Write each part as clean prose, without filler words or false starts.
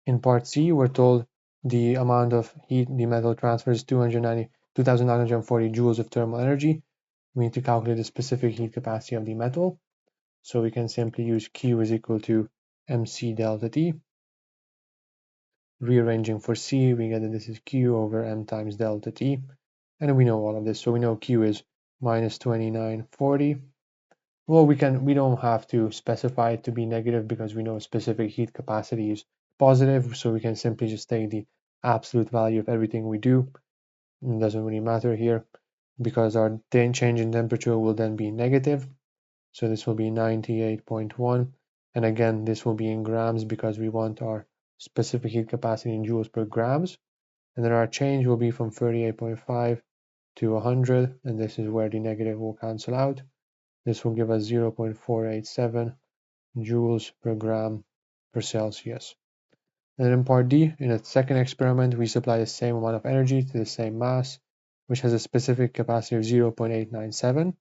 In part C, we're told the amount of heat the metal transfers 2,940 joules of thermal energy. We need to calculate the specific heat capacity of the metal. So we can simply use Q is equal to mc delta T. Rearranging for C, we get that this is Q over m times delta T. And we know all of this. So we know Q is minus 2940. Well, we don't have to specify it to be negative because we know specific heat capacity is positive. So we can simply just take the absolute value of everything we do. It doesn't really matter here because our change in temperature will then be negative. So this will be 98.1. And again, this will be in grams because we want our specific heat capacity in joules per grams. And then our change will be from 38.5 to 100. And this is where the negative will cancel out. This will give us 0.487 joules per gram per Celsius. And then in part D, in a second experiment, we supply the same amount of energy to the same mass, which has a specific capacity of 0.897,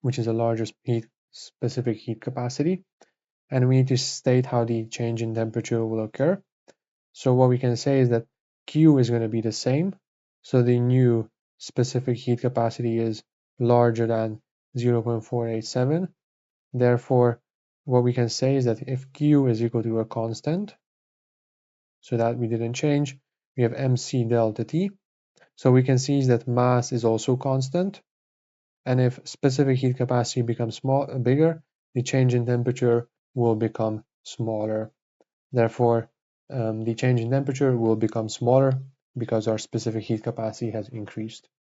which is a larger specific heat capacity. And we need to state how the change in temperature will occur. So what we can say is that Q is going to be the same. So the new specific heat capacity is larger than 0.487. Therefore, what we can say is that if Q is equal to a constant, so that we didn't change, we have mc delta T. So we can see that mass is also constant. And if specific heat capacity becomes bigger, the change in temperature will become smaller. Therefore, the change in temperature will become smaller because our specific heat capacity has increased.